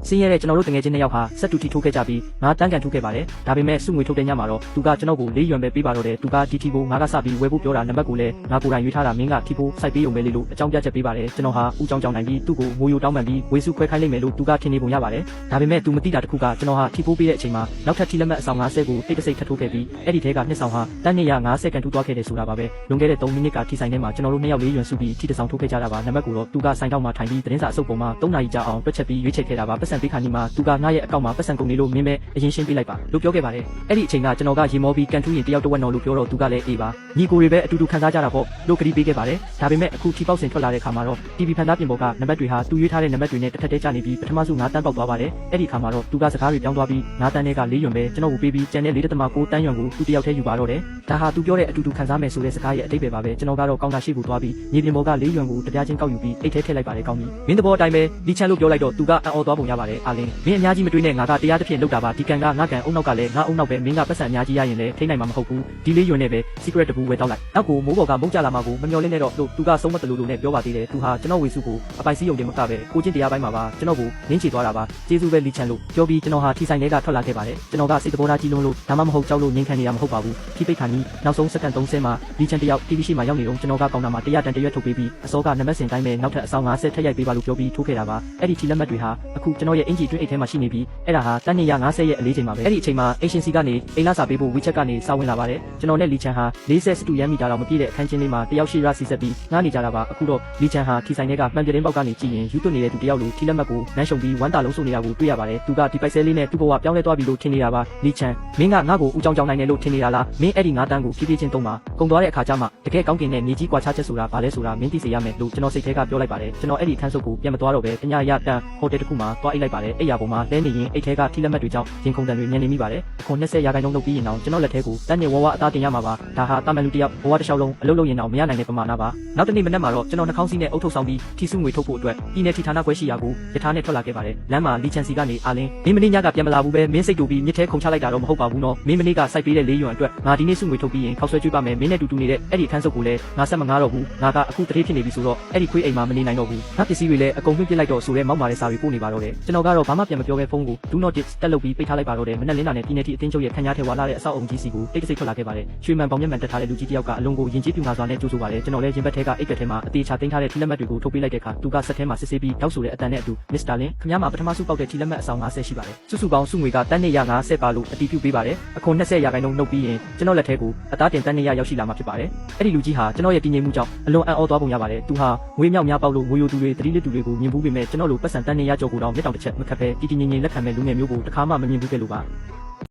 ဆင်းရဲတဲ့ကျွန်တော်တို့တငယ်ချင်း2ယောက်ဟာဆက်တူတီထိုးခဲ့ကြပြီးငါတန်းကန်ထိုးခဲ့ပါတယ်ဒါပေမဲ့စုငွေထုတ်တဲ့ညမှာတော့သူကကျွန်တော်ကို4ရွမ်ပဲပေးပါတော့တယ်သူကဒီထီကိုငါကစပြီးဝယ်ဖို့ပြောတာနံပါတ်ကိုလည်းငါကိုယ်တိုင်ရွေးထားတာမင်းကထီဖို့စိုက်ပေးုံပဲလေလို့အကြောင်းပြချက်ပေးပါတယ်ကျွန်တော်ဟာဦးကြောင်ကြောင်နိုင်ပြီးသူ့ကိုငိုယိုတောင်းပန်ပြီးဝေစုခွဲခိုင်းလိုက်မယ်လို့သူကထင်နေပုံရပါတယ်ဒါပေမဲ့သူမသိတာတစ်ခုကကျွန်တော်ဟာထီဖို့ပေးတဲ့အချိန်မှာနောက်ထပ်ထီလက်မှတ်အဆောင်50ကိုတိတ်တဆိတ်ထပ်ထိုးခဲ့ပြီးအဲ့ဒီထဲကနှစ်ဆောင်ဟာတန်း250ကန်ထိုးသွားခဲ့တယ်ဆိုတာပါပဲလွန်ခဲ့တဲ့3မိနစ်ကထီဆိုင်ထဲမှာကျွန်တော်တို့2ယောက်4ရွမ်စုပြီးထီတစ်ဆောင်ထိုးခဲ့ကြတာပါနံပါတ်ကိုတော့သူကဆိုင်ထောက်မှာထိုင်ပြီးသတင်းစာအစုပ်ပေါ်မှာ3နာရီကြာအောင်တွက်ချက်ပြီးရွေးချယ်ခဲ့တာပါပတ်စံပေးခါနီမှာသူကငါ့ရဲ့အကောင့်မှာပတ်စံကုန်နေလို့မင်းပဲအရင်ရှင်းပေးလိုက်ပါလို့ပြောခဲ့ပါတယ်အဲ့ဒီအချိန်ကကျွန်တော်ကရေမောပြီးကန်ထူးရင်တယောက်တစ်ဝက်နော်လို့ပြောတော့သူကလည်းအေးပါညီကိုတွေပဲအတူတူခံစားကြတာပေါ့လို့ကတိပေးခဲ့ပါတယ်ဒါပေမဲ့အခုထီပေါက်စင်ထွက်လာတဲ့ခါမှာတော့ TV ဖန်သားပြင်ပေါ်ကနံပါတ်တွေဟာသူရွေးထားတဲ့နံပါတ်တွေနဲ့တစ်ထက်တည်းကျနေပြီးပထမဆုံး9တန်းပေါက်သွားပါတယ်အဲ့ဒီခါမှာတော့သူကစကားတွေပြောင်းသွားပြီး9တန်းနဲ့က4ရွမ်ပဲကျွန်တော်ကိုပေးပြီးကျန်တဲ့4.9တန်းရွမ်ကိုသူတယောက်တည်းယူပါတော့တယ်ဒါဟာသူပြောတဲ့အတူတူခံစားမယ်ဆိုတဲ့စကားရဲ့အတိတ်ပဲပါပဲကျွန်တော်ကတော့ကောင်တာရှိကိုသွားပြီးညီပြင်ပေါ်က4ရွမ်ကိုတရားချင်းကောက်ယူပြီးအိတ်ထဲထည့်လိုက်ပါတယ်ကောင်းပြီမင်းတဘောအတိုင်းပဲလီချန်လို့ပြောလိုက်တော့သူကအံ့ဩသွားပုံရပါတယ်အာလင်းမင်းအများကြီးမတွေးနဲ့ငါကတရားတစ်ဖြစ်လောက်တာပါဒီကန်ကငါကန်အုံနောက်ကလည်းငါအုံနောက်ပဲမင်းကပတ်စံအများကြီးရရင်လည်းထိနိုင်မှာမဟုတ်ဘူးဒီ4ရွမ်နဲ့ပဲ secret တပူဝယ်တောက်လိုက်နောက်ကိုမိုးပေါ်ကမုန်းကြလာမှာကိုမမျော်လင့်နဲ့တော့လို့သူကဆုံးမတလူလူနဲ့ပြောပါသေးတယ်သူဟာကျွန်တော်ဝေစုကိုအပိုင်စည်းရုံတင်မကပဲကိုချင်းတရားပိုင်းမှာပါကျွန်တော်ကိုနင်းချေသွားတာပါကျေးဇူးပဲလီချန်လို့ပြောပြီးကျွန်တော်ဟာထီဆိုင်ထဲကထွက်လာခဲ့ပါတယ်ကျွန်တော်ကစိတ်တဘောသားကြီးလုံးလို့ဒါမှမဟုတ်ကြောက်လို့ငင်းခံနေရမှာမဟုတ်ပါဘူးထီပိတ်ခါနီးနောက်ဆုံးစက္ကန့်30မှာလီချန်တယောက် TV ရှိမှရောက်နေတော့ကျွန်တော်ကကောင်တာမှာ100တန်တရွက်ထုတ်ပေးပြီးအစောကနံပါတ်စင်တိုင်းပဲနောက်ထပ်အဆောင်50ထက်ရိုက်ပေးပါလို့ပြောပြီးထိုးခဲ့တာပါအဲ့ဒီထီလက်မှတ်တွေဟာအခုကျွန်တော်ရဲ့အင်ဂျီတွင်းအိတ်ထဲမှာရှိနေပြီးအဲ့ဒါဟာတန်း250ရဲ့အလေးချိန်ပါပဲအဲ့ဒီအချိန်မှာအရှင်စီကနေအိမ်လာစာပေးဖို့ WeChat ကနေစာဝင်လာပါတယ်ကျွန်တော်နဲ့လီချန်ဟာ40စတူရန်မီတာလောက်မပြည့်တဲ့အခန်းချင်းလေးမှာတယောက်ရှိရစီဆက်ပြီးငားနေကြတာပါအခုတော့လီချန်ဟာထီဆိုင်ထဲကမှန်ပြတင်းပေါက်ကနေကြည့်ရင်ယူသွနေတဲ့သူတယောက်လိုထီလက်မှတ်ကိုနမ်းရှုံပြီးဝမ်းတာလုံးစုံနေတာကိုတွေ့ရပါတယ်သူကဒီပိုက်ဆဲလေးနဲ့သူ့ဘဝပြောင်းလဲသွားပြီလို့ထင်နေတာပါလီချန်မင်းကငါ့ကိုဦးကြောင်ကြောင်နိုင်တယ်လို့ထင်နေတာလားမင်းအဲ့ဒီ9တန်းကိုဖြည်းဖြည်းချင်းသုံးပါကုန်သွားတဲ့အခါကျမှတကယ်ကောင်းကင်နဲ့မြေကြီးကွာခြားချက်ဆိုတာဘာလဲဆိုတာမင်းသိစေရမယ်လို့ကျွန်တော်စိတ်ထဲကပြောလိုက်ပါတယ်ကျွန်တော်အဲ့ဒီအခန်းစုပ်ကိုပြန်မသွားတော့ပဲအညာရတန်ဟိုတယ်တစ်ခုမှာသွားအိတ်လိုက်ပါတယ်အဲ့ရပေါ်မှာလဲနေရင်အိတ်ထဲကထီလက်မှတ်တွေကြောင့်ရင်ခုန်တန်တွေညံနေမိပါတယ်အခု20%လုပ်ပြီးရင်တော့ကျွန်တော်လက်ထဲကိုတန်းနေဝဝအသားတင်ရမှာပါဒါဟာတာမန်လူတယောက်ဘဝတစ်လျှောက်လုံးအလုပ်လုပ်ရင်တော့မရနိုင်တဲ့ပမာဏပါနောက်တစ်နေ့မနက်မှာတော့ကျွန်တော်နှာခေါင်းစီးနဲ့အုပ်ထုတ်ဆောင်ပြီးထီစုငွေထုတ်ဖို့အတွက်ပြည်နယ်ထီဌာနခွဲရှိရာကိုရထားနဲ့ထွက်လာခဲ့ပါတယ်လမ်းမှာလီချန်စီကနေအာလင်းမင်းမနေ့ညကပြန်မလာဘူးပဲမင်းစိတ်တူပြီးမြစ်ထဲခုန်ချလိုက်တာတော့မဟုတ်ပါဘူးနော်မင်းမနေ့ကစိုက်ပေးတဲ့4ရွမ်အတွက်ငါဒီနေ့စုငွေထုတ်ပြီးရင်ခောက်ဆွဲကျွေးပါမယ်မင်းနဲ့တူတူနေတဲ့အဲ့ဒီအခန်းစုပ်ကိုလည်းငါဆက်မငားတော့ဘူးငါကအခုတတိဖြစ်နေပြီဆိုတော့အဲ့ဒီခွေးအိမ်မှာမနေနိုင်တော့ဘူးငါပစ္စည်းတွေလည်းအကုန်ပြစ်လိုက်တော့ဆိုရဲမောက်မာတဲ့စာတွေပို့နေပါတော့တယ်ကျွန်တော်ကတော့ဘာမှပြန်မပြောခဲ့ဖုန်းကို Do not disturb တက်လုပ်ပြီးပိတ်ထားလိုက်ပါတော့တယ်မနက်လင်းတာနဲ့ပြည်နယ်ထီအတင်းချုပ်ရဲ့ခန်းကြားထဲဝါလာတဲ့အဆောက်အုံကြီးစီကိုတိတ်တဆိတ်ထွက်လာခဲ့ပါတယ်ရွှေမှန်ပေါင်မျက်မှန်တက်ထားတဲ့လူကြီးတစ်ယောက်ကအလုံးကိုယဉ်ကျေးပြူငါစွာနဲ့ကြိုးဆိုပါတယ်ကျွန်တော်လည်းရင်ဘတ်ထဲကအိတ်ကက်ထဲမှာအသေးချသိမ်းထားတဲ့ထီလက်မှတ်တွေကိုထုတ်ပေးလိုက်တဲ့အခါသူကဆက်ထဲမှာစစ်ဆေးပြီးတောက်ဆိုတဲ့အတန်နဲ့အတူ Mr. Lin ခင်ဗျားမှာပထမစုပေါက်တဲ့ထီလက်မှတ်အဆောင်50ရှိပါတယ်စုစုပေါင်းစုငွေကတန်း250ပါလို့အတီးပြုပေးပါတယ်အခု20%နှုတ်ပြီးရင်ကျွန်တော်လက်ထဲကိုအသားတင်တန်း200ရောက်ရှိလာမှာဖြစ်ပါတယ်အဲ့ဒီလူကြီးဟာကျွန်တော်ရဲ့တည်ငြိမ်မှုကြောင့်အလွန်အံ့ဩသွားပုံရပါတယ်သူဟာငွေမြောက်များပေါက်လို့ငွေယိုသူတွေတတိလက်သူတွေကိုမြင်ဘူးပေမဲ့ကျွန်တော်လိုပတ်စံတန်း200ကျော်ကိုတော့မျက်တောင်တစ်ချက်မခက်ပဲတည်တည်ငြိမ်ငြိမ်လက်ခံမဲ့လူငယ်မျိုးကိုတစ်ခါမှမမြင်ဘူးခဲ့လို့ပါ